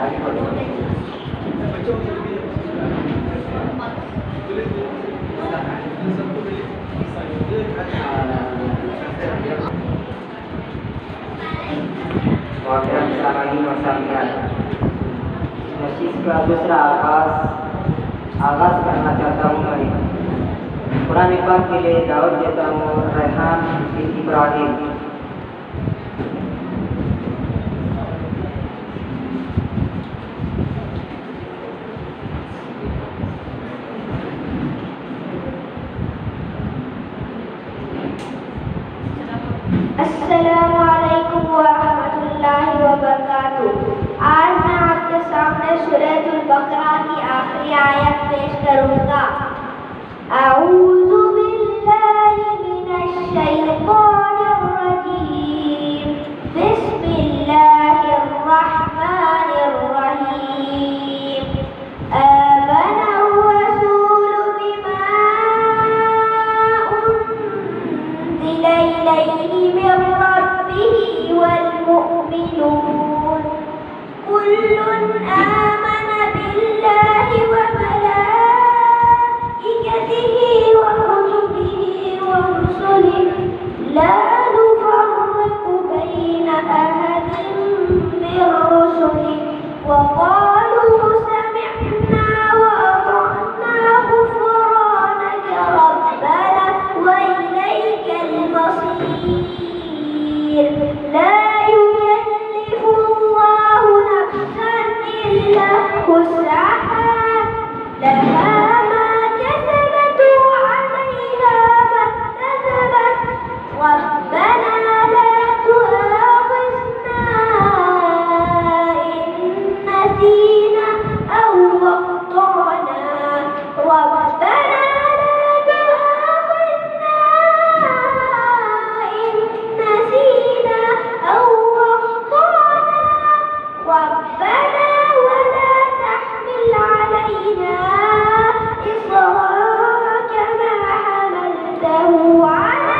मस्जिद का दूसरा आगाज करना चाहता हूँ मैं। कुरान पाक के लिए दावत देता हूँ रेहान बिन इब्राहिम। अस्सलामु अलैकुम वरहमतुल्लाहि वबरकातुह। आज मैं आपके सामने सूरह बकरा की आखिरी आयत पेश करूंगा। अऊज़ु बिल्लाहि मिनश शैतानिर रजीम। बिस्मिल्लाहिर रहमानिर रहीम। आमनर रसूलु बिमा उन्ज़िला इलैहि मिन रब्बिही वल मुअ्मिनून कुल्लुन आमन बिल्लाहि व मलाइकतिही व कुतुबिही व रुसुलिही ला नुफर्रिकु बैन अहदिन मिन रुसुलिही व क़ालू समिअना व अतअना गुफ़्रानक रब्बना व इलैकल मसीर। ला युकल्लिफु अल्लाहु नफ्सन इल्ला वुसअहा लहा मा कसबत व अलैहा मा इक्तसबत रब्बना ला तुआखिज़ना इन नसीना अव अख़्तअना रब्बना ला तुआखिज़ना इन नसीना अव अख़्तअना रब्बना वला तहमिल अलैना इस्रा कमा हमलतहु अला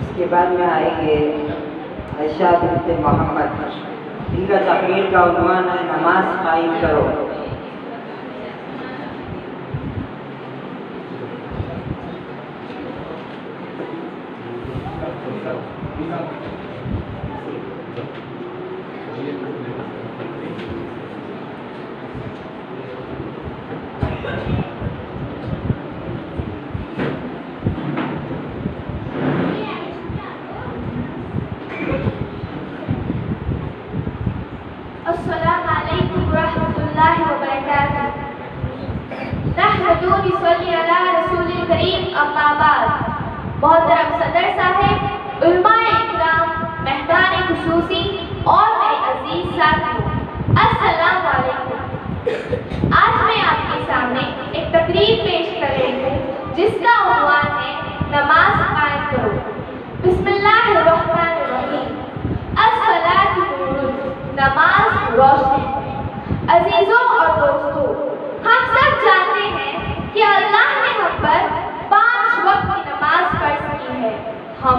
इसके बाद में आएंगे आयशा बिन्त मोहम्मद। इनका तकरीर का उन्वान है नमाज कायम करो। अस्सलामु अलैकुम वरहमतुल्लाहि वबरकातुह। नहमदुहु सल्ली अला रसूलिल करीम अम्मा बाद। मोहतरम सदर साहिब, उलमाए इकराम, मेहमान खुसूसी और मेरे अजीज साथियों, अस्सलामु अलैकुम। आज मैं आपके सामने एक तकरीर पेश कर रही हूँ जिसका उन्वान है नमाज कायम करो। बिस्मिल्लाहिर्रहमानिर्रहीम। अस्सलातु नूरुन, नमाज रोशनी। अजीजों और दोस्तों, हम सब जानते हैं कि अल्लाह ने हम पर 5 वक्त की नमाज फर्ज की है। हम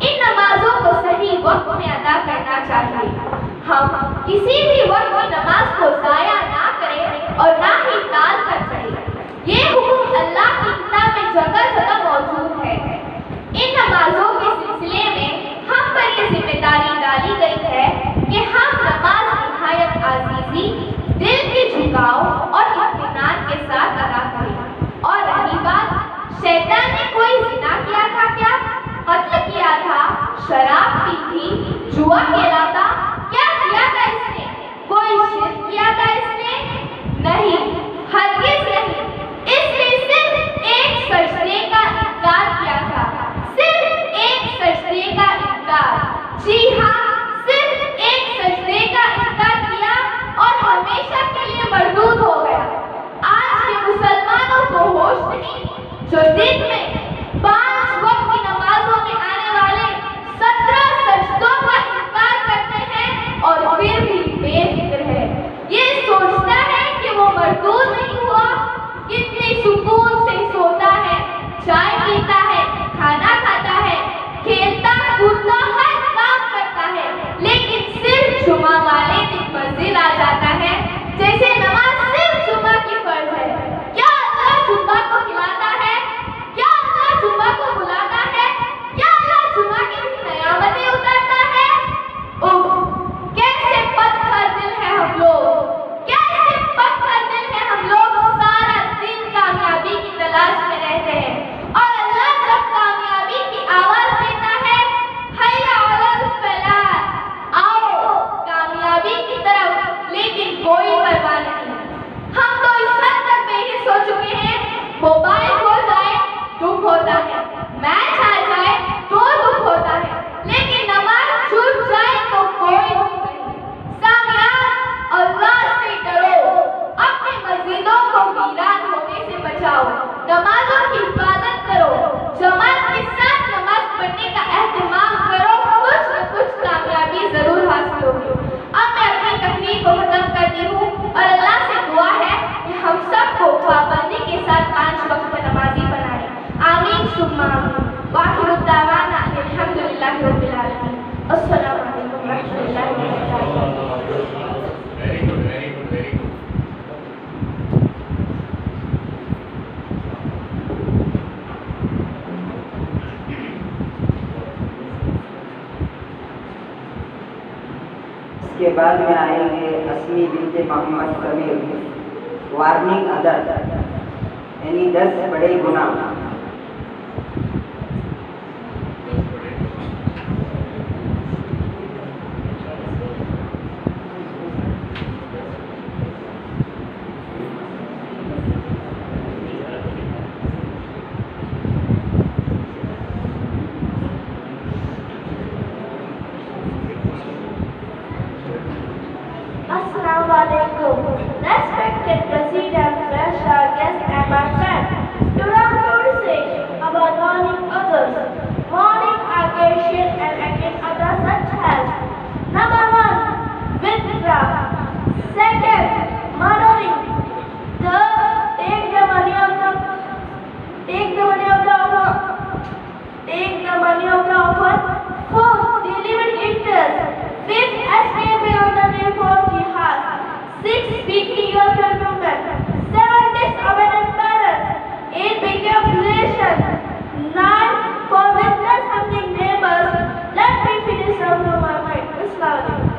इन नमाजों को सही वक्त में अदा करना चाहिए। हम किसी भी वक्त की नमाज को ज़ाया ना करें और ना ही टाल कर चलें। ये हुक्म अल्लाह की किताब में जगह जगह मौजूद है। इन नमाजों के सिलसिले में हम पर ये जिम्मेदारी डाली गई है कि हम नमाज निहायत आजीज़ी, दिल के झुकाव और इत्मीनान के साथ अदा करें। और रही बात, शैतान ने कोई ज़िना किया था क्या, कत्ल किया था, शराब पी थी, जुआ खेला था, क्या अस्सलाम वालेकुम रहमतुल्लाहि व बरकातुहू। Very good, very good, very good. इसके बाद में आएंगे अस्मी बिनते मोहम्मद समीर, वार्निंग अदर, यानी 10 बड़े गुनाह। Assalamu alaikum. Respected President, special guest and my friend. Today I'm going to say about warning others. Warning aggression and against others such as number 1, witchcraft. Second, murdering. Third, take the money of the offer. Fourth, deliberate interest. Fifth, escape beyond the name for jihad. Sixth, speaking your fulfillment. Seven, disobeying parents. Eight, breaking relation. Nine, for witness harming neighbors. Let me finish up from my mind. Assalamu alaikum.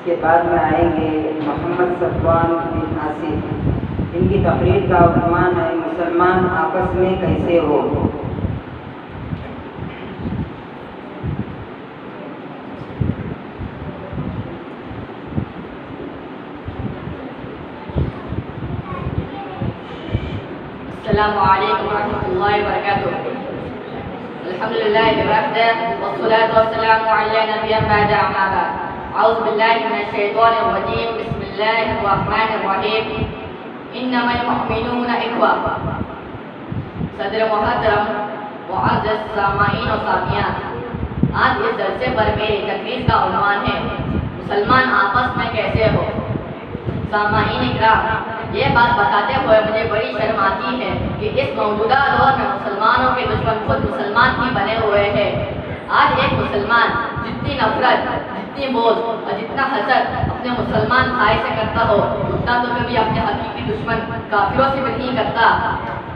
इसके बाद में आएंगे मोहम्मद सफवान बिन आसिफ। इनकी तकरीर का उन्वान है मुसलमान आपस में कैसे हो। अस्सलामु अलैकुम रहमतुल्लाहि व बरकातुहू। अल्हम्दुलिल्लाहि वहदह वस्सलातु वस्सलामु अला नबिय्यिन बअद अम्मा बाद। औज़ु बिल्लाहि मिनश शैतानिर रजीम। बिस्मिल्लाहिर रहमानिर रहीम। इन्नमल मुअमिनूना इख्वा। सदर मुहतरम मुअज़्ज़ज़ सामाईन और सामियात, आज इस जलसे पर मेरी तकरीर का उन्वान है मुसलमान आपस में कैसे हो। सामाईन इकराम, ये बात बताते हुए मुझे बड़ी शर्म आती है कि इस मौजूदा दौर में मुसलमानों के दुश्मन खुद मुसलमान ही बने हुए हैं। आज एक मुसलमान जितनी नफरत, जितनी बोझ और जितना हसद अपने मुसलमान भाई से करता हो, उतना तो कभी अपने हकीकी दुश्मन काफिरों से भी नहीं करता।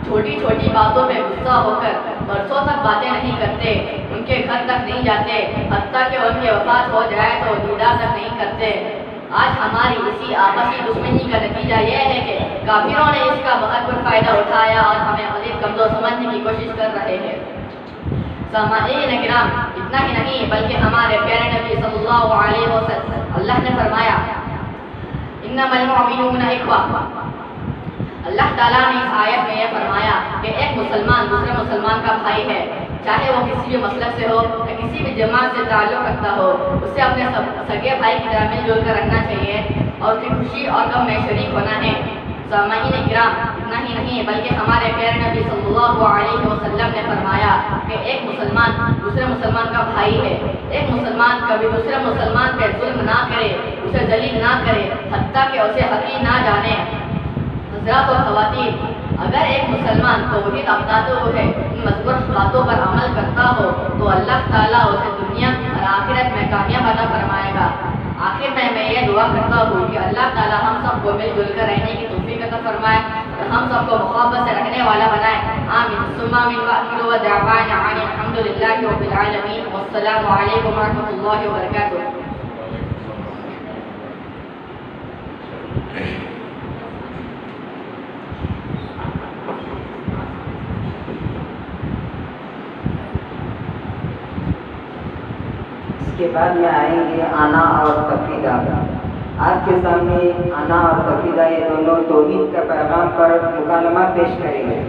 छोटी छोटी बातों पे गुस्सा होकर बरसों तक बातें नहीं करते, उनके घर तक नहीं जाते, हत्ता कि उनकी वफात हो जाए तो दीदार तक नहीं करते। आज हमारी इसी आपसी दुश्मनी का नतीजा यह है कि काफिरों ने इसका भरपूर फायदा उठाया और हमें मज़ीद कमजोर समझने की कोशिश कर रहे हैं। सामाईन किराम, इतना ही नहीं बल्कि हमारे प्यारे नबी सल्लल्लाहु अलैहि वसल्लम, अल्लाह ने फरमाया इन्नमल मुअमिनूना इख्वा। अल्लाह ताला ने इस आयत में यह फरमाया कि एक मुसलमान दूसरे मुसलमान का भाई है, चाहे वो किसी भी मसलक से हो या किसी भी जमात से ताल्लुक़ रखता हो, उसे अपने सगे भाई की तरह मिलजुल कर रखना चाहिए और उसकी खुशी और गम में शरीक होना है। सामाईन किराम, इतना ही नहीं बल्कि हमारे प्यारे नबी सल्लल्लाहु अलैहि वसल्लम ने फरमाया कि एक मुसलमान दूसरे मुसलमान का भाई है। एक मुसलमान कभी दूसरे मुसलमान पर जुल्म ना करे, उसे जलील ना करे, हत्ता कि उसे हकीर ना जाने। हज़रात और ख़वातीन, अगर एक मुसलमान तौहीद अपनाते हुए इन मज़कूर बातों पर अमल करता हो तो अल्लाह ताला उसे दुनिया और आखिरत में कामयाब अता फरमाएगा। आखिर में मैं ये दुआ करता हूँ कि अल्लाह ताला हम सबको मिलजुल कर रहने की तौफीक अता फरमाए और हम सबको मोहब्बत से रखने वाला बनाए। आमीन सुम्मा आमीन व आखिरु व दअवाना अनिल हम्दुलिल्लाहि रब्बिल आलमीन वस्सलामु अलैकुम व रहमतुल्लाहि व बरकातुहू। इसके बाद में आएंगे आना और तफरीदा। आपके सामने आना और तफरीदा ये दोनों तौहीद का पैगाम पर मुकालमा पेश करेंगे।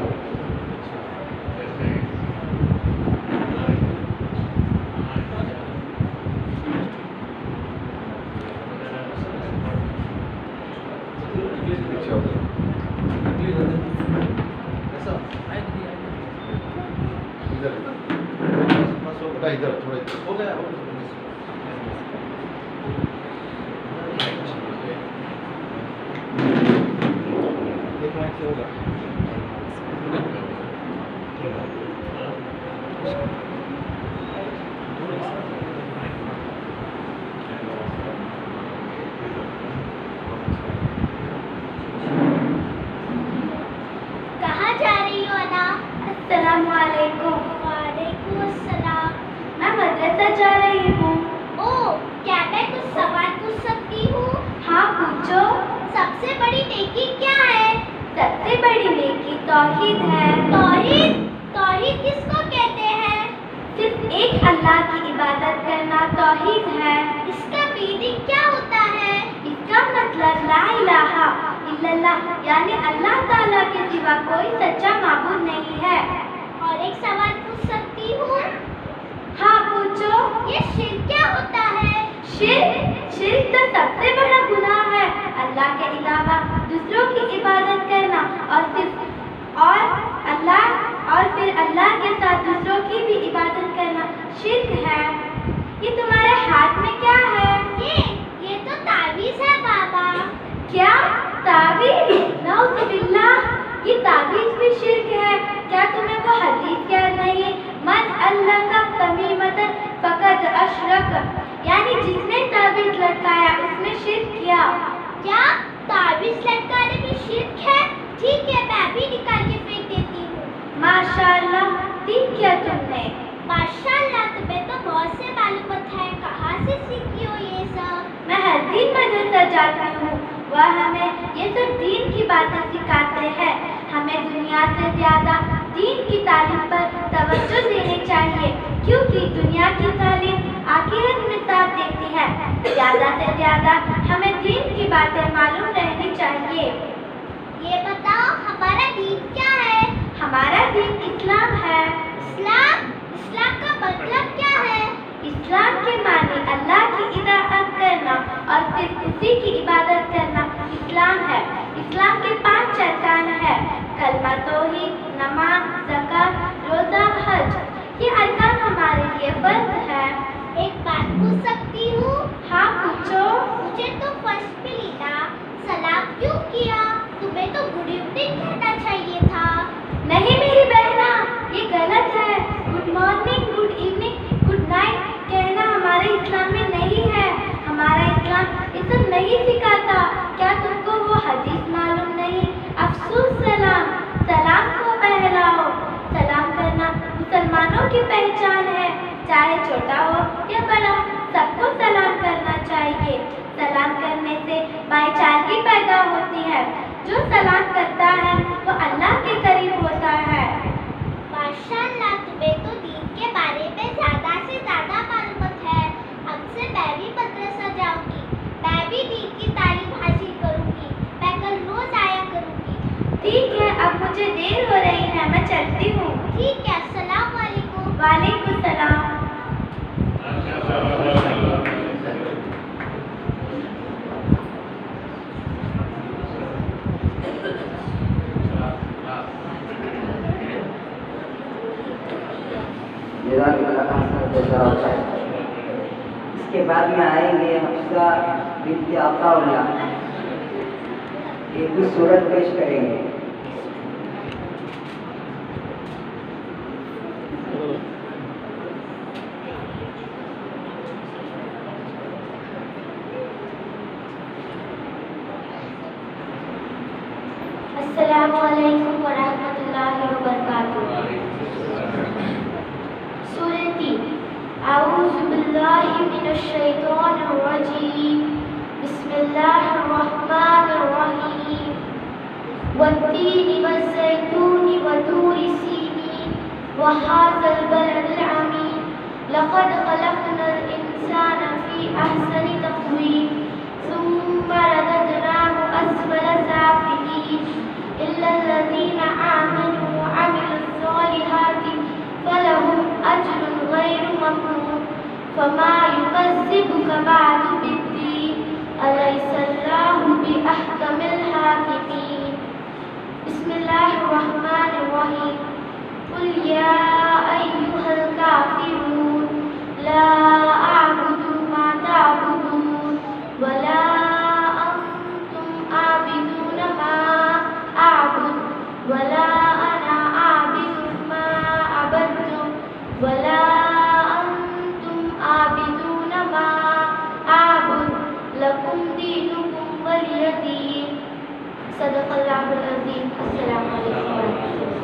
इधर थोड़ा हो गया। कहाँ जा रही हो अना? अस्सलामुअलैकुम। वालेकुम अस्सलाम। मैं मदरसा जा रही हूँ। ओह, क्या मैं कुछ सवाल पूछ सकती हूँ? हाँ पूछो। सबसे बड़ी नेकी क्या है? सबसे बड़ी नेकी तौहीद है। तौहीद? तौहीद किसको कहते हैं? सिर्फ एक अल्लाह की इबादत करना तौहीद है। इसका मीनिंग क्या होता है? इसका मतलब ला इलाहा इल्लल्लाह, यानी अल्लाह ताला के सिवा कोई सच्चा माबूद नहीं है। और एक सवाल पूछ सकती हूँ? हाँ पूछो। ये शिर्क क्या होता है? शिर्क तो सबसे बड़ा गुनाह है। अल्लाह के अलावा दूसरों की इबादत करना और फिर अल्लाह के साथ दूसरों की भी इबादत करना शिर्क है। ये तुम्हारे हाथ में क्या है? ये तो तावीज़ है बाबा। क्या? तावीज़? नाउज़ुबिल्लाह, ये तावीज़ भी शिर्क है। क्या तुम्हें वो हदीस याद नहीं? मन अल्लाह का तमीमतन फकद अशरक, यानी जिसने तावीज़ लटकाया उसने शिर्क किया। क्या तावीज़ लटकाने में शिर्क है? ठीक है, मैं भी निकाल के फेंक देती हूँ। माशाअल्लाह, ठीक किया तुमने। माशाअल्लाह, तुम्हें तो बहुत से मालूमात है। कहाँ से सीखी हो ये सब? मैं हर दिन मदरसा जाती हूँ। वह हमें ये सब दीन की बातें सिखाते हैं। हमें दुनिया से ज़्यादा दीन की तालीम पर तवज्जो देनी चाहिए, क्योंकि दुनिया की तालीम आखिरत में साथ देती है। ज़्यादा से ज़्यादा हमें दीन की बातें मालूम रहनी चाहिए। ये बताओ, हमारा दीन क्या है? हमारा दीन इस्लाम है। इस्लाम का मतलब क्या है? इस्लाम के माने अल्लाह की इताअत करना और सिर्फ उसी की इबादत करना इस्लाम है। इस्लाम के 5 अरकान है: कलमा, तौहीद, नमाज, ज़कात, रोज़ा, हज। ये अरकान हमारे लिए फर्ज है। एक बात पूछ सकती हूँ? हाँ पूछो। मुझे तो फर्स्ट पे लीना सलाम क्यों किया? तुम्हें तो गुड इवनिंग कहना चाहिए था। नहीं मेरी बहना, ये गलत है। Good morning, good evening, good night कहना हमारे इस्लाम में नहीं है। हमारा इस्लाम ये सब नहीं सिखाता। क्या तुमको वो हदीस मालूम नहीं? अफसोस सलाम को फैलाओ। सलाम करना मुसलमानों की पहचान है। चाहे छोटा हो या बड़ा, सबको सलाम करना चाहिए। सलाम करने से भाईचारगी पैदा होती है। जो सलाम करता है वो अल्लाह के करीब होता है। माशाअल्लाह, तुम्हें तो दीन के बारे में ज़्यादा से ज़्यादा मालूमात है। अब से मैं भी मदरसा जाऊंगी। मैं भी दीन की तालीम हासिल करूंगी। मैं कल रोज आया करूंगी। ठीक है, अब मुझे देर हो रही है, मैं चलती हूँ। ठीक है, अस्सलाम वालेकुम। वालेकुम सलाम। इसके बाद में आएंगे हफ्सा बिनते अताउल्लाह, एक सूरत पेश करेंगे। अस्सलामुअलैकुम वरहमतुल्लाहि वबरकातुहू। सूरह 3। अऊज़ु बिल्लाहि मिनश शैतानिर रजीम। बिस्मिल्लाहिर रहमानिर रहीम। वत्तीनि वज़्ज़ैतूनि वतूरि सीनीन वहाज़ल बलदिल अमीन। लक़द ख़लक़नल इंसाना फ़ी अहसनि तक़वीम सुम्मा रददनाहु अस्फ़ला साफ़िलीन इल्लल्लज़ीना आमनू वअमिलुस्सॉलिहाति फलहुम अज्रुन गैरु ममनून फमा युकज़्ज़िबुका बअदु बिद्दीन अलैहिस्सलाहु बिअहकमिल हाकिमीन। बिस्मिल्लाहिर्रहमानिर्रहीम। कुल या अय्युहल काफ़िरून ला अअबुदु मा तअबुदून जी, अस्सलाम वालेकुम वरहमतुल्लाह।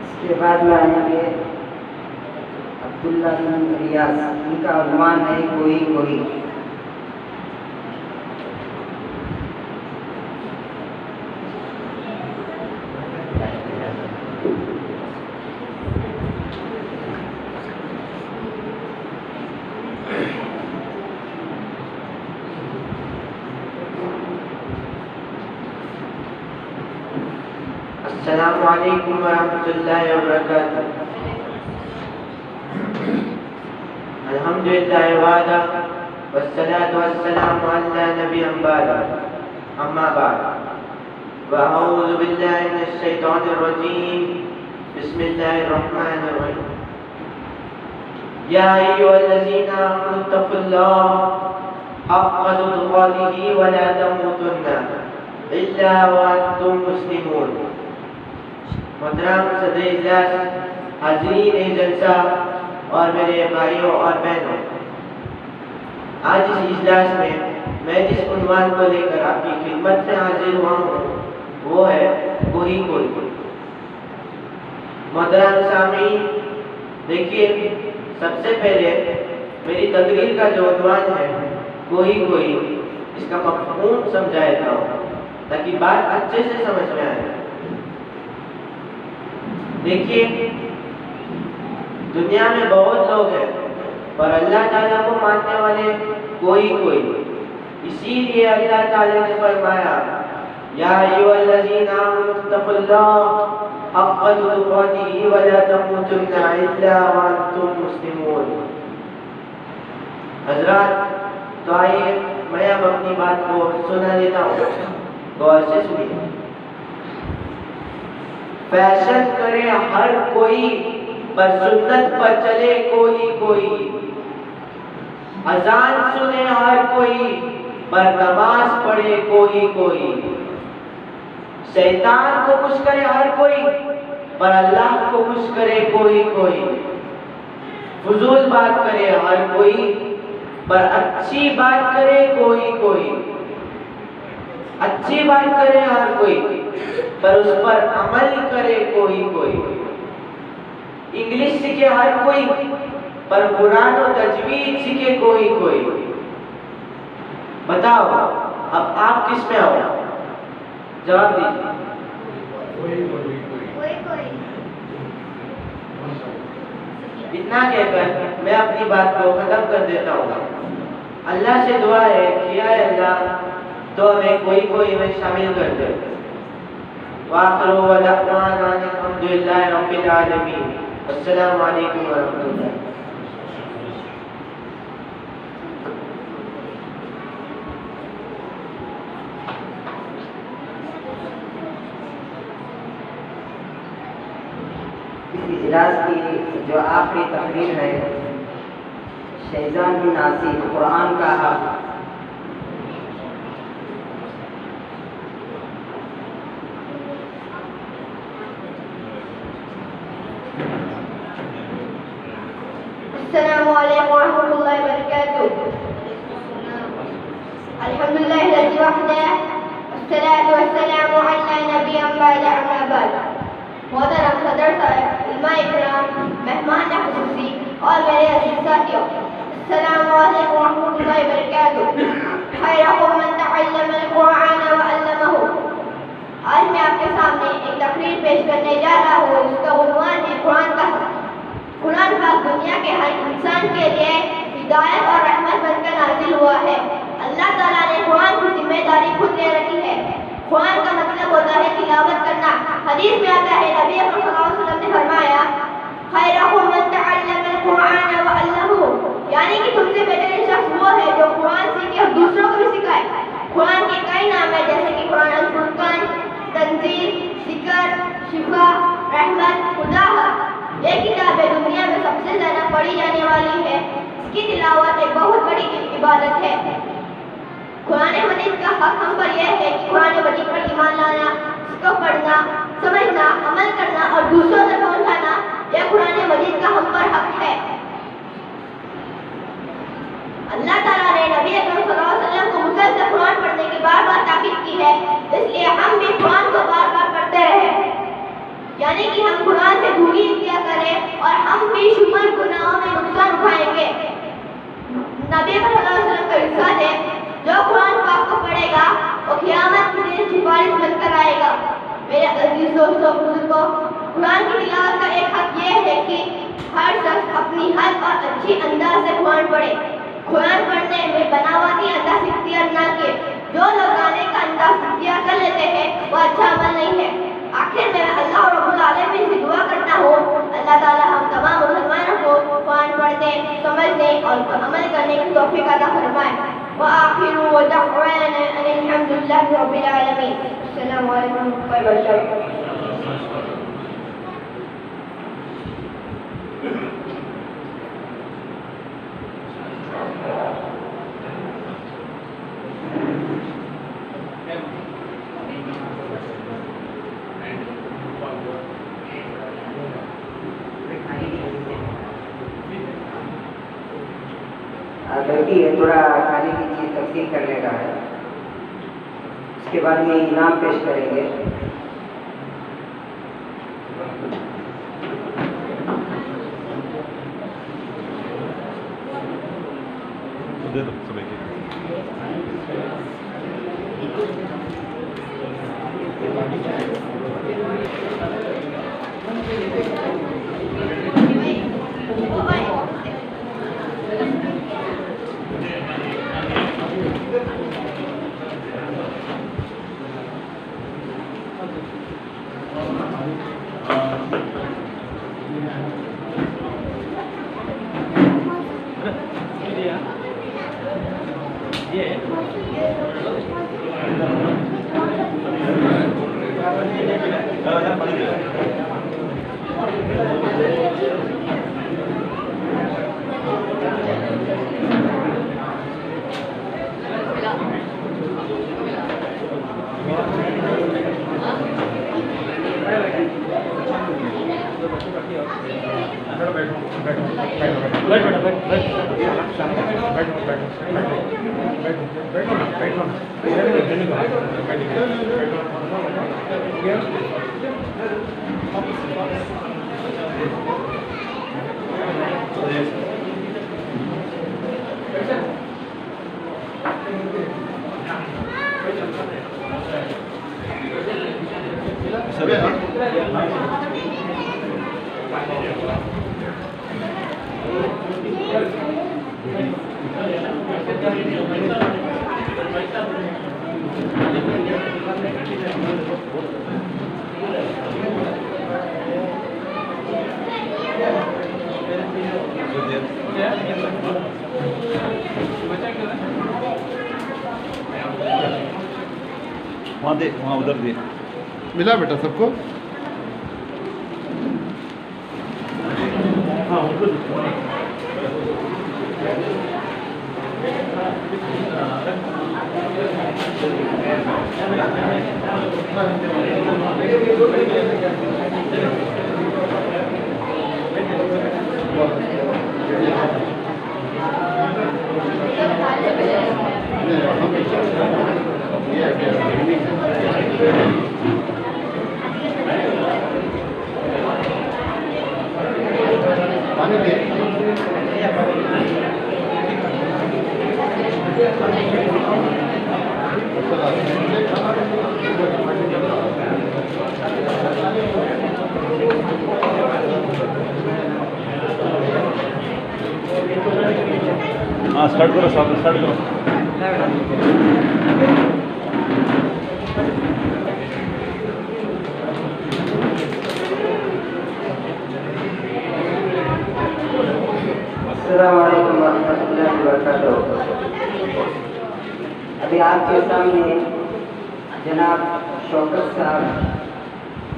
इसके बाद में आएंगे अब्दुल्ला बिन रियाज। इनका उन्वान है कोई कोई। अस्सलामु अलैकुम वरहमतुल्लाहि वबरकातुह। अल्हम्दुलिल्लाह वहदा वस्सलातु वस्सलामु अला नबिय्यिन बअद। अम्मा बाद वअऊज़ु बिल्लाहि मिनश शैतानिर रजीम। बिस्मिल्लाहिर रहमानिर रहीम। या अय्युहल्लज़ीना आमनु तक़ुल्लाह हक़्क़ तुक़ातिही व ला तमूतुन्ना इल्ला व अंतुम मुस्लिमून। मोहतरम सदर इजलास, हाज़रीन जलसा और मेरे भाइयों और बहनों, आज इस इजलास में मैं जिस उन्वान को लेकर आपकी खिदमत में हाजिर हुआ हूँ वो है कोई कोई। मोहतरम सामीन, देखिए, सबसे पहले मेरी तकरीर का जो उन्वान है कोई कोई, इसका मफ़हूम समझा देता हूँ ताकि बात अच्छे से समझ में आए। देखिए, दुनिया में बहुत लोग हैं पर अल्लाह ताला को मानने वाले कोई कोई। इसीलिए अल्लाह ताला ने फरमाया या अय्युहल्लज़ीना आमनु तक़ुल्लाह हक़्क़ तुक़ातिही व ला तमूतुन्ना इल्ला व अंतुम मुस्लिमून। हज़रात, तो आइए मैं अब अपनी बात को सुना देता हूँ, गौर से सुनिए। फैशन करे हर कोई पर सुन्नत पर चले कोई कोई। अजान सुने हर कोई पर नमाज पढ़े कोई कोई। शैतान को खुश करे हर कोई पर अल्लाह को खुश करे कोई कोई। फजूल बात करे हर कोई पर अच्छी बात करे कोई कोई। अच्छी बात करे हर कोई पर उस पर अमल करे कोई कोई। इंग्लिश सीखे हर कोई पर कुरान और तजवीद सीखे कोई कोई। बताओ अब आप किस में आओ? जवाब दीजिए। इतना कहकर मैं अपनी बात को खत्म कर देता हूँ। अल्लाह से दुआ है कि या अल्लाह तो हमें कोई कोई में शामिल कर दे। वाखिरु व दअवाना अल्हम्दुलिल्लाहि रब्बिल आलमीन। अस्सलामु अलैकुम व रहमतुल्लाह। इस इजलास की जो आखिरी तकरीर है, शैजान बिन आसिफ, कुरान का हक। अस्सलामु अलैकुम वरहमतुल्लाहि वबरकातुह। अल्हम्दुलिल्लाहि वहदह वस्सलातु वस्सलामु अला नबिय्यिन बअद अम्मा बाद। मोहतरम सदर साहब, उलमा इकराम, मेहमान खुसूसी और मेरे अजीज साथियों, अस्सलामु अलैकुम वरहमतुल्लाहि वबरकातुह। खैरुकुम मन तअल्लमा अल-कुरान व अल्लमहु। आज मैं आपके सामने एक तकरीर पेश करने जा रहा हूँ जिसका उन्वान है कुरान का हक। कुरान पाक दुनिया के हर इंसान के लिए हिदायत और रहमत बनकर नाजिल हुआ है। अल्लाह ताला ने कुरान की जिम्मेदारी खुद ले रखी है। कुरान का मतलब होता है तिलावत करना। हदीस में आता है, नबी अकरम सल्लल्लाहु अलैहि वसल्लम ने फरमाया, खैरुकुम मन तअल्लमा अल-कुरान व अल्लमहु, यानी कि तुमसे बेहतरीन शख्स वो है जो कुरान सीखे और दूसरों को भी सिखाए। कुरान के कई नाम है जैसे कि कुरान अल-फुरकान, तंजील, जिक्र, शिफा, रहमत, खुदा। ये किताब दुनिया में सबसे ज्यादा पढ़ी जाने वाली है। इसकी तिलावत एक बहुत बड़ी इबादत है। कुरान मजीद का हक हम पर यह है कि कुरान मजीद पर ईमान लाना, इसको पढ़ना, समझना, अमल करना और दूसरों तक पहुंचाना, यह कुरान अजीज दोस्तों बुजुर्गों, कुरान की तिलावत का एक हक ये है कि हर शख्स अपनी हद और अच्छी अंदाज से कुरान पढ़े। कुरान पढ़ने में बनावटी अंदाज इख्तियार न के जो लोग गाने का अंदाज इख्तियार कर लेते हैं वो अच्छा अमल नहीं है। आखिर में मैं अल्लाह रब्बुल आलमीन से दुआ करता हूँ अल्लाह ताला हम तमाम मुसलमानों को कुरान पढ़ने, समझने और अमल करने की तौफीक अता फरमाए। व आखिरु दअवाना अनिल हम्दुलिल्लाहि रब्बिल आलमीन। अस्सलामु अलैकुम व बरकातहू। लड़की है, थोड़ा खाने की चीज़ तकसीम करने का है, उसके बाद में इनाम पेश करेंगे। वहाँ दे, वहाँ उधर दे। मिला बेटा सबको? हाँ स्टार्ट करो, स्टार्ट करो। अस्सलामु अलैकुम वरहमतुल्लाहि वबरकातुहू। अभी आपके सामने जनाब शौकत साहब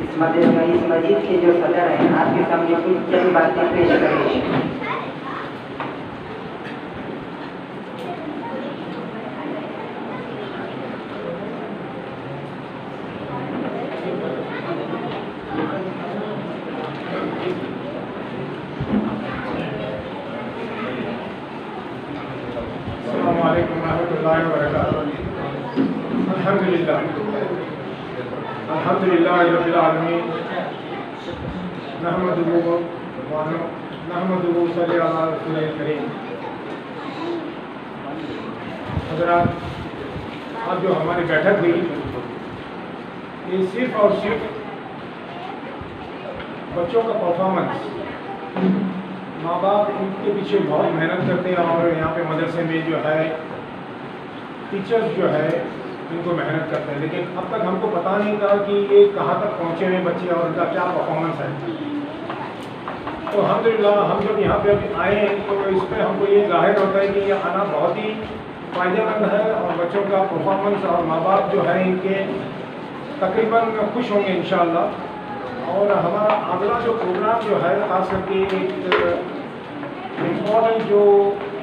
इस मस्जिद के जो सदर हैं, आपके सामने कुछ चंद बातें पेश करेंगे। अल्हम्दुलिल्लाह रब्बिल आलमीन नहमदुहु व सल्ली अला रसूलिल करीम। हज़रात, आज जो हमारी बैठक हुई ये सिर्फ और सिर्फ बच्चों का परफॉर्मेंस, माँ बाप इनके पीछे बहुत मेहनत करते हैं और यहाँ पे मदरसे में जो है टीचर्स जो है इनको मेहनत करते हैं, लेकिन अब तक हमको पता नहीं था कि ये कहाँ तक पहुँचे हुए बच्चे और उनका क्या परफॉर्मेंस है। तो अल्हम्दुलिल्लाह हम जब यहाँ पे अभी आए हैं तो इसमें हमको ये जाहिर होता है कि ये आना बहुत ही फ़ायदेमंद है और बच्चों का परफॉर्मेंस और माँ बाप जो है इनके तकरीबन खुश होंगे इंशाअल्लाह। और हमारा अगला जो प्रोग्राम जो है ख़ास करके एक इम्पोर्टेंट जो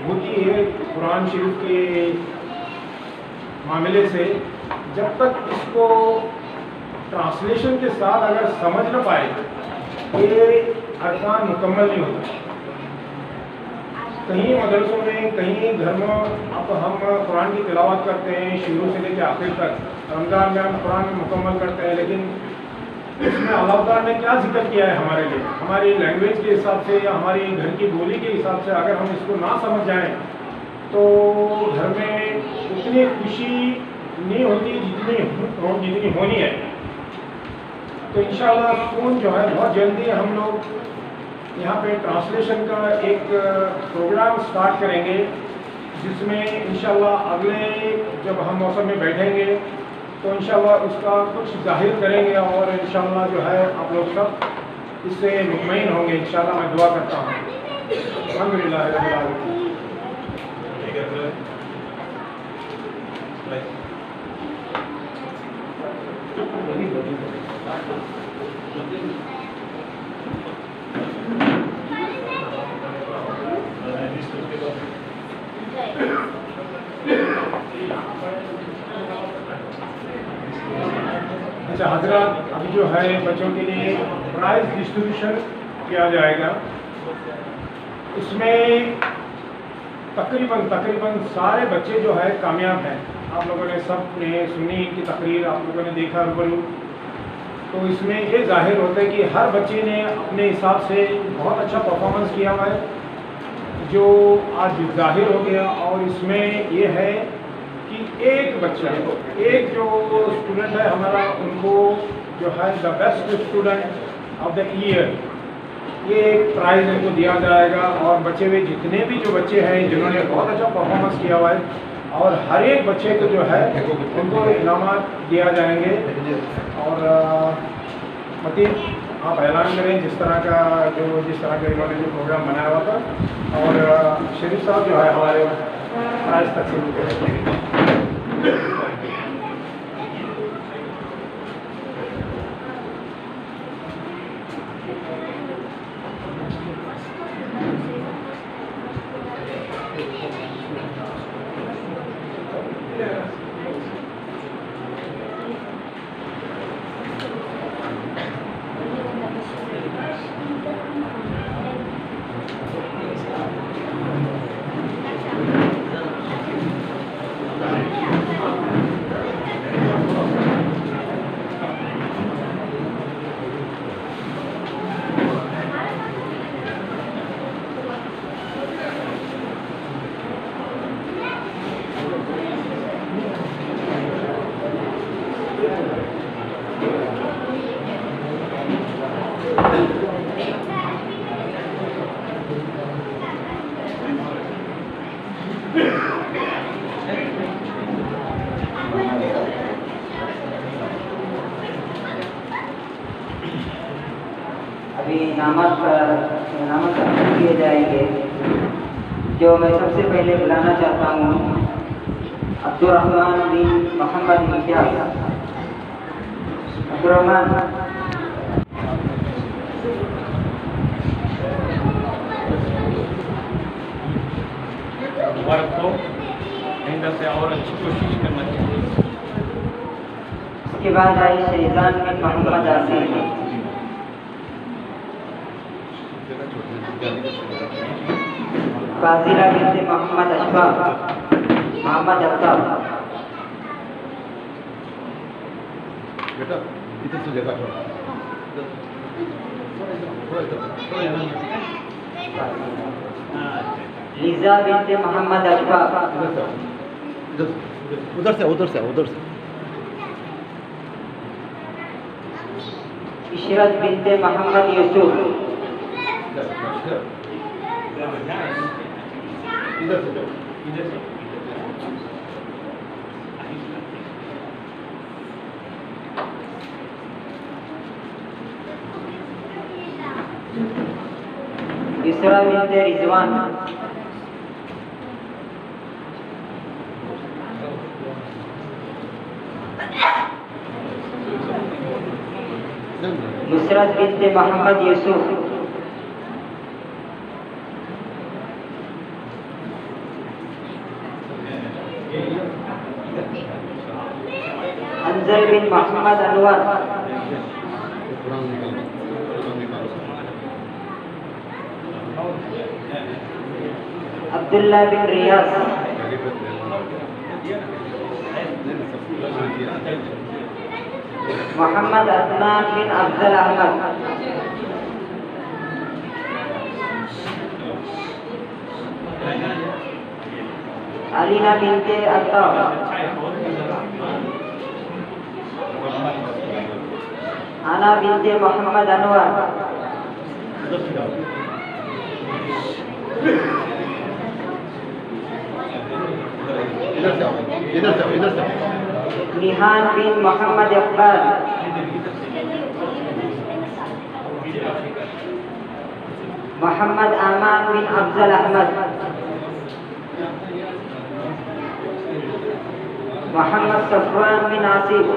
होती है कुरान शरीफ के मामले से, जब तक इसको ट्रांसलेशन के साथ अगर समझ न पाए ये अरकान मुकम्मल नहीं होता। कहीं मदरसों में कहीं घर में अब हम कुरान की तिलावत करते हैं शुरू से लेकर आखिर तक, रमज़ान में हम कुरान मुकम्मल करते हैं, लेकिन इसमें अल्लाह ताला ने क्या जिक्र किया है हमारे लिए, हमारी लैंग्वेज के हिसाब से या हमारी घर की बोली के हिसाब से अगर हम इसको ना समझ जाएं तो घर में उतनी खुशी नहीं होती जितनी होनी है। तो इंशाअल्लाह सुकून जो है बहुत जल्दी हम लोग यहाँ पे ट्रांसलेशन का एक प्रोग्राम स्टार्ट करेंगे, जिसमें इंशाअल्लाह अगले जब हम मौसम में बैठेंगे तो इंशाअल्लाह उसका कुछ जाहिर करेंगे और इंशाअल्लाह जो है आप लोग सब इससे मुतमईन होंगे इंशाअल्लाह। मैं दुआ करता हूँ। अल्हम्दुलिल्लाह रब्बिल आलमीन। अच्छा हजरात, अभी जो है बच्चों के लिए प्राइज डिस्ट्रीब्यूशन किया जाएगा। इसमें तकरीबन सारे बच्चे जो है कामयाब हैं। आप लोगों ने सब ने सुनी इनकी तकरीर, आप लोगों ने देखा रूबरू। तो इसमें ये जाहिर होता है कि हर बच्चे ने अपने हिसाब से बहुत अच्छा परफॉर्मेंस किया हुआ है जो आज जाहिर हो गया। और इसमें ये है कि एक बच्चा, एक जो स्टूडेंट है हमारा, उनको जो है the best student of the year ये एक प्राइज़ इनको दिया जाएगा। और बचे हुए जितने भी जो बच्चे हैं जिन्होंने बहुत अच्छा परफॉर्मेंस किया हुआ है, और हर एक बच्चे को जो है उनको इनामात दिया जाएंगे। और मतीन आप ऐलान करें जिस तरह का इन्होंने जो प्रोग्राम बनाया हुआ था। और शरीफ साहब जो है हमारे प्राइज़ तकसीम करेंगे। अभी इनामत किए जाएंगे। जो मैं सबसे पहले बुलाना चाहता हूँ अब्दुर्रहमान बिन मोहम्मद इम्तियाज। अब्दुर्रहमान। मुबारक हो, आइंदा से और अच्छी कोशिश करना चाहिए। इसके बाद आई शहजान बिन मोहम्मद आसिफ। काजिरा बिनते मोहम्मद अशफाक। मोहम्मद अल्ताफ। बेटा इधर से जगह लीजा बिनते मोहम्मद अशफाक। उधर से इशरत बिनते मोहम्मद यूसुफ। इधर से जाओ। इसरा बिनते रिजवान। नुसरत बिनते मोहम्मद यूसुफ। अंजल बिन मोहम्मद अनवर। अब्दुल्ला बिन रियाज। मोहम्मद अदनान बिन अफजल अहमद। अलीना बिनते अत्ताब। आना बिनते मोहम्मद अनवर। इधर से निहान बिन मोहम्मद इकबाल। मोहम्मद आमान बिन अफजल अहमद। मोहम्मद सफवान बिन आसिफ।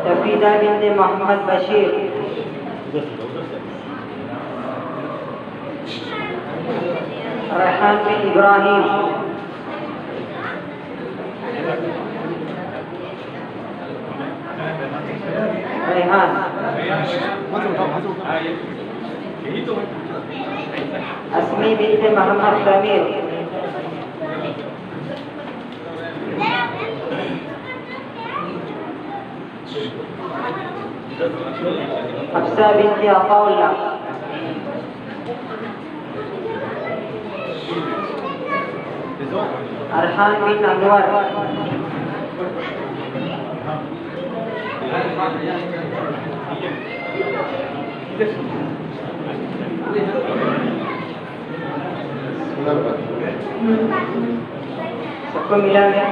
तफीदा बिनते मोहम्मद बशीर। रेहान बिन इब्राहिम। रेहान। अस्मी बिनते मोहम्मद समीर। हफ्सा बिनते अताउल्लाह। अरहान बिन अनवर। सबको मिला है।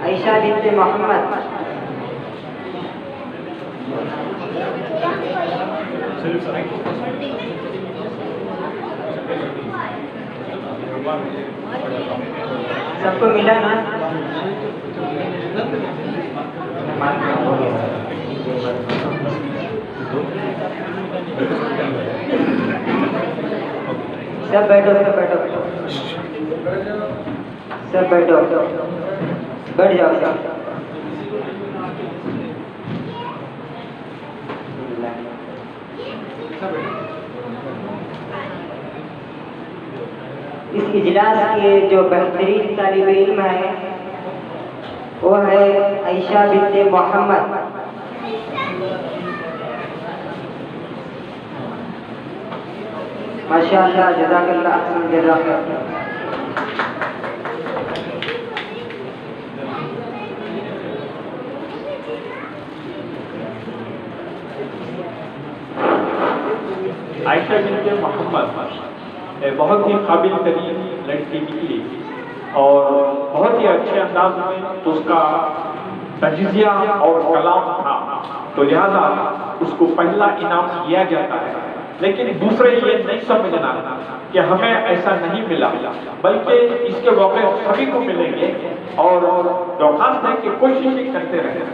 आयशा बिनते मोहम्मद। सबको मिला ना? सब बैठो, सब बैठो, सब बैठो, बैठ जाओ सब। इस इजलास के जो बेहतरीन तालिब इल्म है वो है आयशा बिनते मोहम्मद। माशाअल्लाह, जज़ाकल्लाह अहसन जज़ाक। आयशा बिनते मोहम्मद बहुत ही काबिल तरीन लड़की निकली और बहुत ही अच्छे अंदाज में उसका तजिया और कलाम था, तो लिहाजा उसको पहला इनाम दिया जाता है। लेकिन दूसरे ये नहीं समझना कि हमें ऐसा नहीं मिला, बल्कि इसके मौके सभी को मिलेंगे और दरख्वास्त है कि कोशिश करते रहें।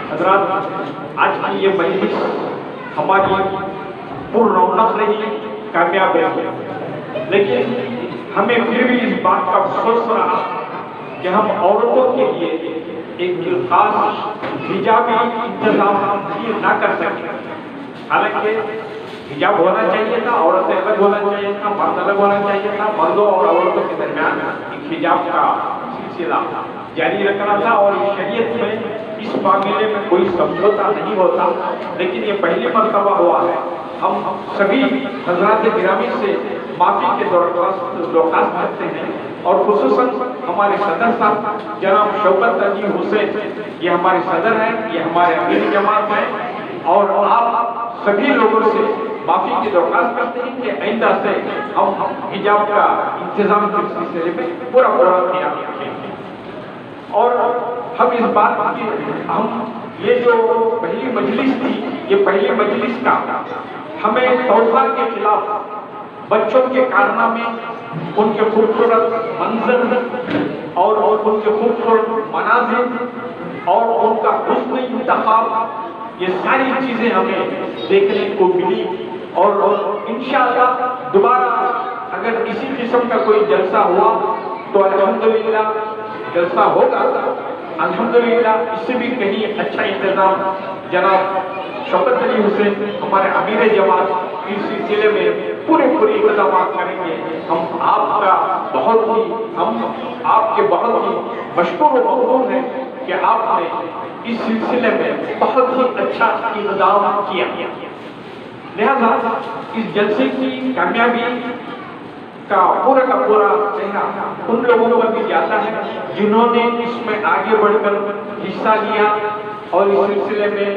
हज़रात, आज की ये मजलिस हमारी पूर्ण रौनक रही, कामयाब रही, लेकिन हमें फिर भी इस बात का अफसोस रहा कि हम औरतों के लिए एक खास हिजाबी इंतजाम ना कर सके। हालांकि हिजाब होना चाहिए था, औरतें अलग होना चाहिए था, मर्द अलग होना चाहिए था, मर्दों और औरतों के दरमियान एक हिजाब का सिलसिला जारी रखना था और शरीयत में इस मामले में कोई समझौता नहीं होता। लेकिन ये पहली मर्तबा हुआ है। हम सभी हजरात गिरामी से माफी के दरख्वास्त करते हैं और खुसूसन हमारे सदर साहब जनाब शौकत अली हुसैन, ये हमारे सदर हैं, ये हमारे अमीर जमात हैं और आप सभी लोगों से माफी की दरख्वास्त करते हैं कि आइंदा से हम हिजाब का इंतजाम के सिलसिले में पूरा ख्याल रखेंगे। और हम इस बात की ये जो पहली मजलिस थी, ये पहली मजलिस का हमें तौबा के खिलाफ बच्चों के कारनामे, उनके खूबसूरत मंजर और उनके खूबसूरत मनाजिर और उनका हुस्न इंतखाब, ये सारी चीजें हमें देखने को मिली। और इंशाअल्लाह दोबारा अगर इसी किस्म का कोई जलसा हुआ तो अल्हम्दुलिल्लाह जलसा होगा। अल्हम्दुलिल्लाह इससे भी कहीं अच्छा इंतजाम जनाब शौकत अली हुसैन हमारे अमीर जमात इस सिलसिले में पूरे इक़दाम करेंगे। हम आपके बहुत ही मशकूर और मक़बूल हैं कि आपने इस सिलसिले में बहुत ही अच्छा इक़दाम किया। लिहाजा इस जलसे की कामयाबी का पूरा चेहरा उन लोगों पर भी जाता है जिन्होंने इसमें आगे बढ़कर हिस्सा लिया और इस सिलसिले में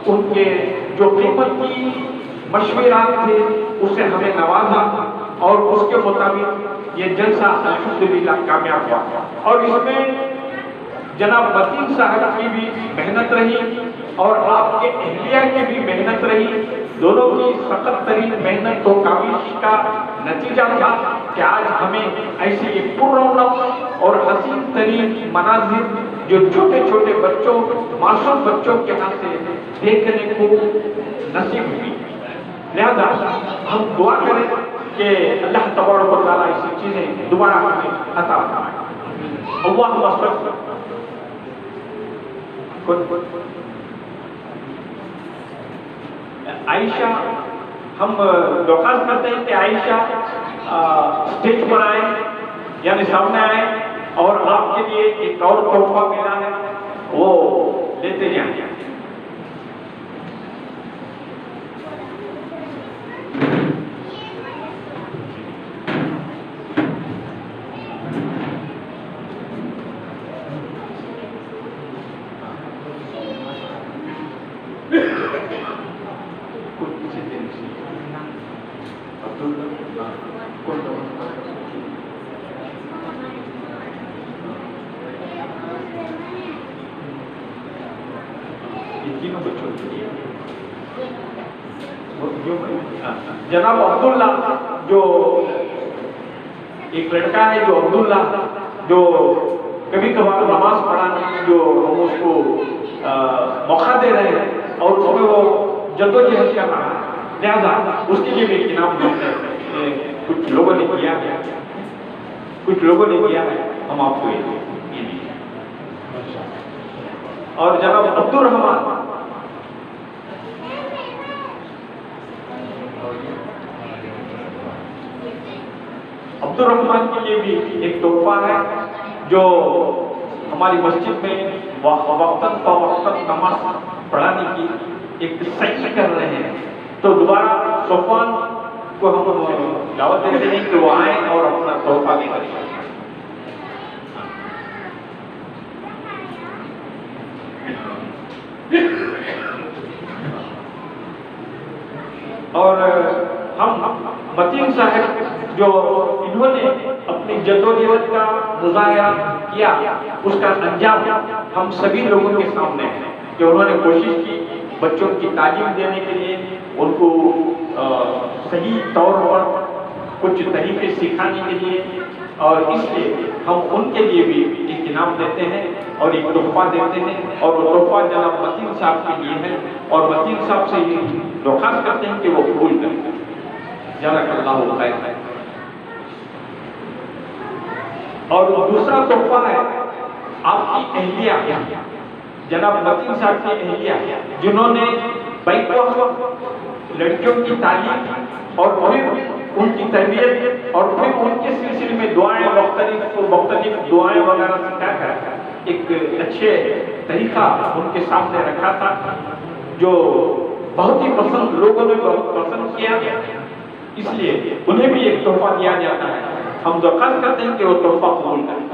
उनके जो कीमत की मशवरात थे उसे हमें नवाजा और उसके मुताबिक ये जलसा अल्हम्दुलिल्लाह कामयाब हुआ। और इसमें जनाब मतीन साहब की भी मेहनत रही और आपके अहलिया की भी मेहनत रही। दोनों की सख्त तरीन मेहनत को काबिश का नतीजा था कि आज हमें ऐसी एक पुररौनक और हसीन तरीन मनाजिर जो छोटे छोटे बच्चों, मासूम बच्चों के यहाँ से देखने को नसीब हुई। लिहाजा हम दुआ करें कि अल्लाह तबारक व तआला ऐसी चीजें दोबारा हमें अता फरमाए। अल्लाह आयशा, हम दरख्वास्त करते हैं कि आयशा स्टेज पर आए, यानी सामने आए और आपके लिए एक और तोहफा मिला है वो लेते जाएंगे। जनाब अब्दुल्ला, जो एक लड़का है जो अब्दुल्ला, जो कभी कभार नमाज पढ़ाने की जो हम उसको मौका दे रहे हैं और उसमें वो जद्दोजहद कर रहा है, लिहाजा उसके लिए भी एक इनाम कुछ लोगों ने किया है, हम आपको ये और जनाब अब्दुल रहमान, अब्दुल रहमान के लिए भी एक तोहफा है जो हमारी मस्जिद में वक्तन नमाज पढ़ाने की एक सही कर रहे हैं। तो दोबारा सोफान को हम दावत देते हैं कि वो आए और अपना तोहफा दें। और हम मतीन साहब जो इन्होंने अपनी जद्दोजहद का मुजाहिरा किया, उसका अंजाम हम सभी लोगों के सामने है कि उन्होंने कोशिश की बच्चों की तालीम देने के लिए, उनको सही तौर पर कुछ तरीके सिखाने के लिए, और इसलिए हम उनके लिए भी एक इनाम देते हैं और एक तोहफा देते हैं। और वो तोहफा जनाब मतीन साहब के लिए है और मतीन साहब से ये दरख्वास्त करते हैं कि वो कबूल करें। जज़ाकल्लाहु खैर। और दूसरा तोहफा है आपकी अहलिया, जनाब मतीन साहब की अहलिया, जिन्होंने बैक लड़कियों की तालीम और फिर उनकी तरबियत और फिर उनके सिलसिले में दुआएं मुख्तलिफ दुआएं वगैरह सिखाकर एक अच्छे तरीका उनके सामने रखा था, जो बहुत ही पसंद लोगों ने बहुत पसंद किया। इसलिए उन्हें भी एक तोहफा दिया जाता है। हम दरख्वास्त करते हैं कि वो तोहफा कबूल करें।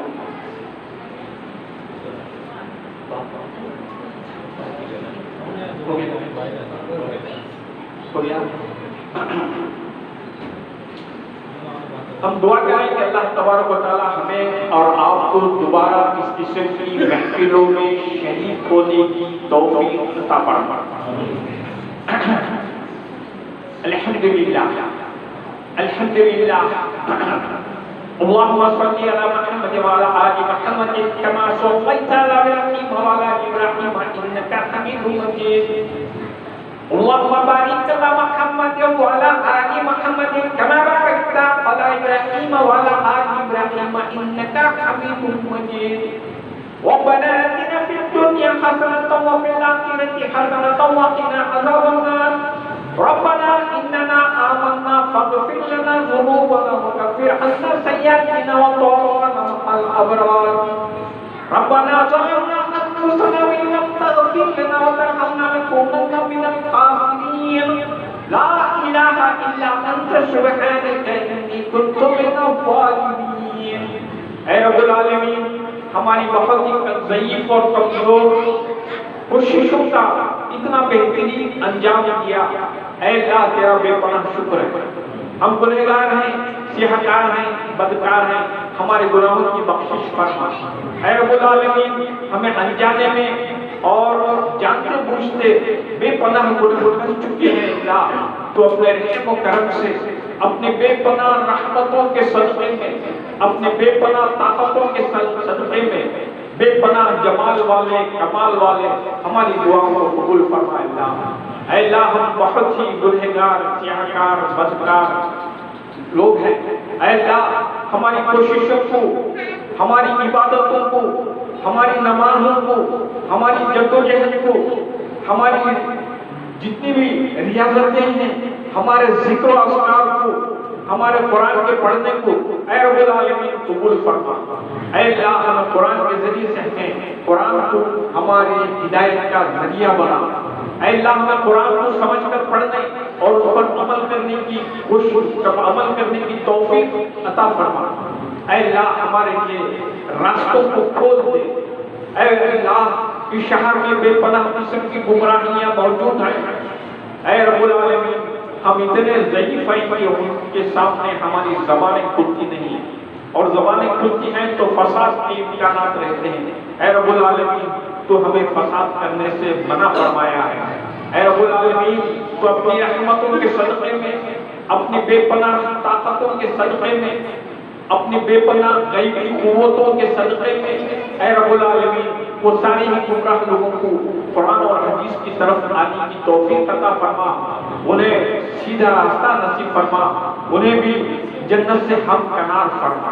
हम दुआ करें कि अल्लाह तबारक व तआला हमें और आपको दोबारा इस किस्म की महफिलों में शरीक होने की तौफीक अता फरमाए। अल्हम्दुलिल्लाह अल्हम्दुलिल्लाह अल्लाहुम्मा सल्ली अला मुहम्मद व अला आलि मुहम्मद कमा सल्लैता अला इब्राहीम व अला इब्राहीम इन्नका हमीदुम मजीद। अल्लाहुम्मा बारिक अला मुहम्मद व अला आलि मुहम्मद कमा बारकता अला इब्राहीम व अला आलि इब्राहीम इन्नका हमीदुम मजीद। रब्बना आतिना फिद दुनिया हसनतन व फिल आखिरति हसनतन व क़िना अज़ाबन नार। रब्बना इन्नना आमन्ना फग़फिर लना ज़ुनूबना व कफ़िर अन्ना सय्यिआतिना व तवफ़ना मअल अबरार। रब्बना ज़लमना अनफुसना व इन लम तग़फिर लना व तरहमना लनकूनन्ना मिनल ख़ासिरीन। ला इलाहा इल्ला अंत सुब्हानका इन्नी कुन्तु मिनज़ ज़ालिमीन। ऐ रब्बुल आलमीन, हमारी बहुत ही ज़ईफ़ और कमज़ोर कोशिशों का इतना बेहतरीन अंजाम दिया। ऐ अल्लाह, तेरा बेपनाह शुक्र है। हम गुनहगार हैं, सियाहकार हैं, बदकार हैं, हमारे गुनाहों की बख्शिश फरमा। ऐ रब्बुल आलमीन, हमें अनजाने में और जानते बूझते बेपनाह गुनाह कर चुके हैं। अल्लाह, तो अपने रहम व करम से अपने बेपनाह रहमतों के सदक़े में, अपने बेपनाह ताकतों के सदक़े में, बेपनाह जमाल वाले कमाल वाले हमारी दुआओं को कबूल फरमा। अल्लाह, हम बहुत ही गुनहगार, सियाहकार, बदकार लोग हैं। अल्लाह, हमारी कोशिशों को, हमारी इबादतों को, हमारी नमाजों को, हमारी जद्दोजहद को, हमारी जितनी भी रियाजतें हैं, हमारे जिक्र और अस्कार को, हमारे कुरान के पढ़ने को ऐ रब्बुल आलमीन कबूल फरमा। ऐ अल्लाह, हम कुरान के जरिए से हमें कुरान को हमारी हिदायत का जरिया बना। ऐ अल्लाह, हमें कुरान को समझकर पढ़ने और उस पर अमल करने की कोशिश, अमल करने की तौफीक अता फरमा। ऐ अल्लाह, हमारे लिए रास्तों को खोल दे। ऐ अल्लाह, इस शहर में बेपनाह किस्म की गुमराहियां मौजूद हैं। ऐ रब्बुल आलमीन, हम इतने ज़ईफ़ हैं कि उनके सामने हमारी ज़बानें खुलती नहीं हैं, और ज़बानें खुलती हैं तो फसाद के इम्कानात रहते हैं। ऐ रब्बुल आलमीन, तो हमें फसाद करने से मना फरमाया है। ऐ रब्बुल आलमीन, तो अपनी रहमतों के सदक़े में, अपनी बेपनाह ताकतों के सदक़े में, अपनी बेपनाह गैबी कुव्वतों के सदक़े में, ऐ रब्बुल आलमीन, वो सारे ही गुमराह लोगों को कुरान और हदीस की तरफ आने की तौफीक अता फरमा। उन्हें सीधा रास्ता नसीब फरमा, उन्हें भी जन्नत से हमकनार फरमा।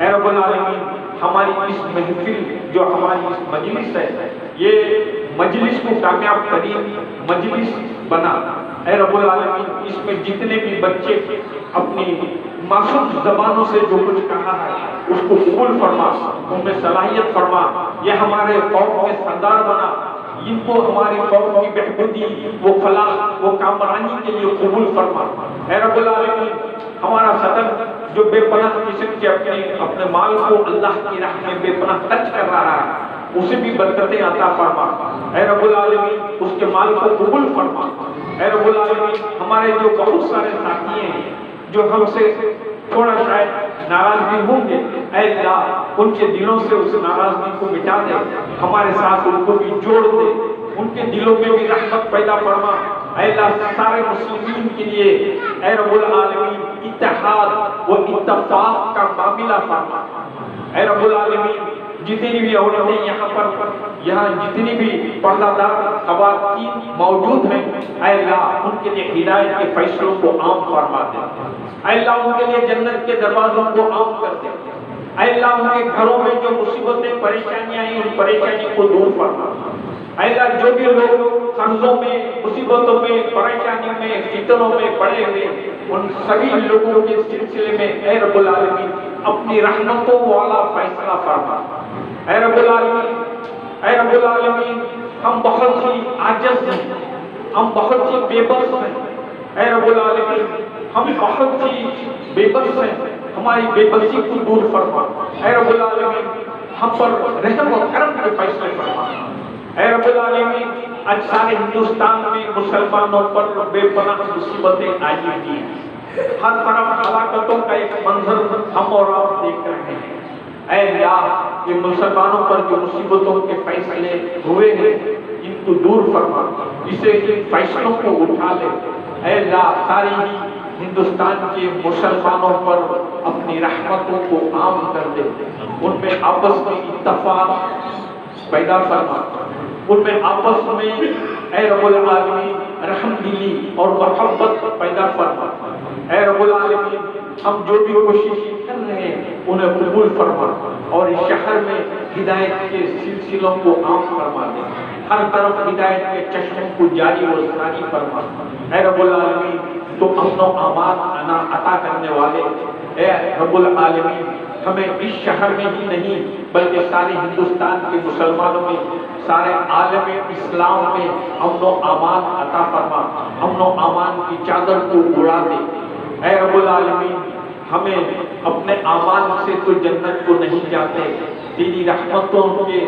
ऐ रब्बुल आलमीन, हमारी इस महफिल, जो हमारी इस मजलिस है, ये मजलिस को कामयाब तरीन मजलिस बना। ऐ रब्बुल आलमीन, इसमें जितने भी बच्चे अपनी मासूम ज़बानों से जो कुछ कहा है उसको कबूल फरमा, उनमें सलाहियत फरमा। यह हमारे कौम में सरदार बना, इनको हमारी कौम की बेहबूदी, वो फलाह, वो कामरानी के लिए कबूल फरमा। ऐ रब्बुल आलमीन, हमारा सदर जो बेपनाह किस्म के अपने माल को अल्लाह की राह में बेपनाह खर्च कर रहा है, उसे भी बरकतें अता फरमा। ऐ रब्बुल आलमीन, उसके माल को कबूल फरमा। ऐ रब्बुल आलमीन, हमारे जो बहुत सारे साथी हैं जो हमसे थोड़ा शायद नाराज भी होंगे, ऐ अल्लाह, उनके दिलों से उस नाराजगी को मिटा दे, हमारे साथ उनको भी जोड़ दे, उनके दिलों में भी रहमत पैदा फरमा। ऐ अल्लाह, सारे मुस्लिमीन के लिए ऐ रब्बुल आलमीन इत्तेहाद व इत्तफाक का मामला फरमा। ऐ रब्बुल आलमीन, जितनी भी औरतें यहाँ जितनी भी पर्दादार ख़वातीन मौजूद हैं, ऐ अल्लाह, उनके लिए हिदायत के फैसलों को आम फरमा दे। ऐ अल्लाह, उनके लिए जन्नत के दरवाज़ों को आम कर दे। ऐ अल्लाह उनके घरों में जो मुसीबतें परेशानियां आई उन परेशानी को दूर फरमा। अल्लाह जो भी लोग कर्जों में, मुसीबतों में, परेशानियों में, फितनों में पड़े हुए उन सभी लोगों के सिलसिले में ऐ रब्बुल आलमीन अपनी रहमतों वाला फैसला फरमा। ऐ रब्बुल आलमीन, ऐ रब्बुल आलमीन, हम बहुत ही आजिज़ हैं, हम बहुत ही बेबस हैं। ऐ रब्बुल आलमीन, हम बहुत ही बेबस हैं, हमारी बेबसी को दूर फरमा। ऐ रब्बुल आलमीन, हम पर रहम और करम के फैसले फरमा। ऐ रब्बुल आलमीन, आज सारे हिंदुस्तान में मुसलमानों पर बेपनाह मुसीबतें आई हुई हैं। हर तरफ हलाकतों का एक मंजर हम और आप देख रहे हैं। ऐ अल्लाह, ये मुसलमानों पर जो मुसीबतों के फैसले हुए हैं इनको दूर फरमा, इसे इन फैसलों को उठा ले। ऐ अल्लाह, सारी ही हिंदुस्तान के मुसलमानों पर अपनी रहमतों को आम कर दे, उनमें आपस में इत्तफाक पैदा फरमा, उनमें आपस में ऐ रब्बुल आलमीन रहमदिली और मोहब्बत पैदा फरमा। ऐ रब्बुल आलमीन, हम जो भी कोशिश कर रहे हैं उन्हें कबूल फरमा और इस शहर में हिदायत के सिलसिलों को आम फरमा दे, हर तरफ हिदायत के चश्मों को जारी और सारी फरमा। ऐ रब्बुल आलमीन, तो अमन और अमान अता करने वाले ऐ रब्बुल आलमीन, हमें इस शहर में ही नहीं बल्कि सारे हिंदुस्तान के मुसलमानों में, सारे आलम इस्लाम में अमन और अमान अता फरमा, अमन और अमान की चादर को उड़ा दे। ऐ रब्बुल आलमीन, हमें अपने आमाल से तो जन्नत को नहीं जाते, तेरी रहमतों के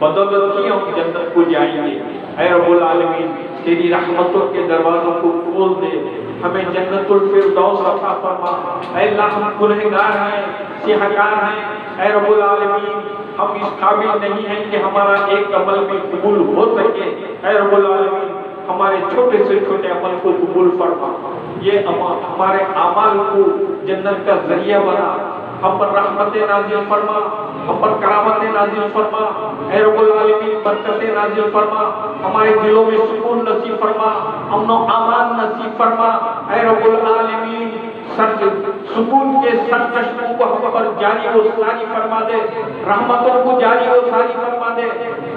बदौलत ही हम जन्नत को जाएंगे। ऐ रब्बुल आलमीन, तेरी रहमतों के दरवाजों को खोल दे, हमें जन्नतुल फिरदौस अता फरमा। ऐ अल्लाह, हम गुनहगार हैं, सिहकार हैं। ऐ रब्बुल आलमीन, हम इस काबिल नहीं हैं कि हमारा एक अमल भी कबूल हो सके। ऐ रब्बुल आलमीन, हमारे छोटे से छोटे अमल को कबूल फरमा, ये हमारे अमाल को जन्नत का जरिया बना, हम पर रहमतें नाजिल फरमा, हम पर करामतें नाजिल फरमा। ऐ रब्बुल आलमीन, बरकतें नाजिल फरमा, हमारे दिलों में सुकून नसीब फरमा, अमन और अमान नसीब फरमा। ऐ रब्बुल आलमीन, सुकून के सरचश्मों को हम पर जारी और सारी फरमा दे, रहमतों को जारी और सारी फरमा दे।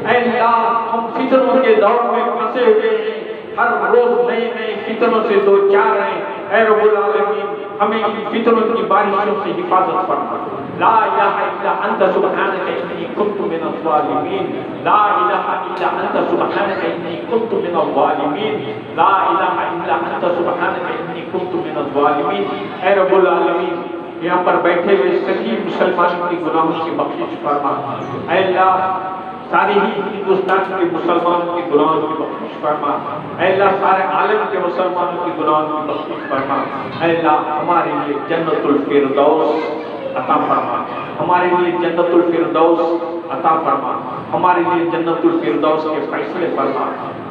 ऐ अल्लाह, हम फितनों के दौर में फंसे हुए हैं, हर रोज नए नए फितनों से दो चार हैं। ऐ रब्बुल आलमीन, हमें इन फितनों की बारिशों से हिफाजत फरमा। ला इलाहा इल्ला अंता सुब्हानका इन्नी कुन्तु मिनज़ ज़ालिमीन। ला इलाहा इल्ला अंता सुब्हानका इन्नी कुन्तु मिनज़ ज़ालिमीन। ला इलाहा इल्ला अंता सुब्हानका इन्नी कुन्तु मिनज़ ज़ालिमीन। ऐ रब्बुल आलमीन, यहाँ पर बैठे हुए सभी मुसलमानों की गुनाहों की बख्शिश फरमा। ऐ अल्लाह, सारे ही हिंदुस्तान के मुसलमानों के गुनाहों की बख्शिश फरमा। ऐ अल्लाह, सारे आलम के मुसलमानों के गुनाहों की बख्शिश फरमा। ऐ अल्लाह, हमारे लिए जन्नतुल फिरदौस अता फरमा, हमारे लिए जन्नतुल फिरदौस अता फरमा, हमारे लिए जन्नतुल फिरदौस के फैसले फरमा।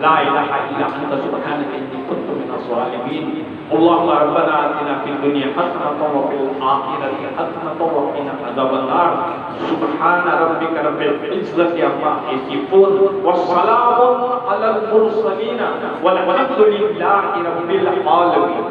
ला इलाहा इल्ला अंता सुब्हानका इन्नी कुन्तु मिनज़ ज़ालिमीन। अल्लाहुम्मा रब्बना आतिना फिद दुनिया हसनतन व फिल आखिरति हसनतन व क़िना अज़ाबन्नार। सुब्हान रब्बिका रब्बिल इज़्ज़ति अम्मा यसिफून व सलामुन अलल मुरसलीन वल्हम्दुलिल्लाहि रब्बिल आलमीन।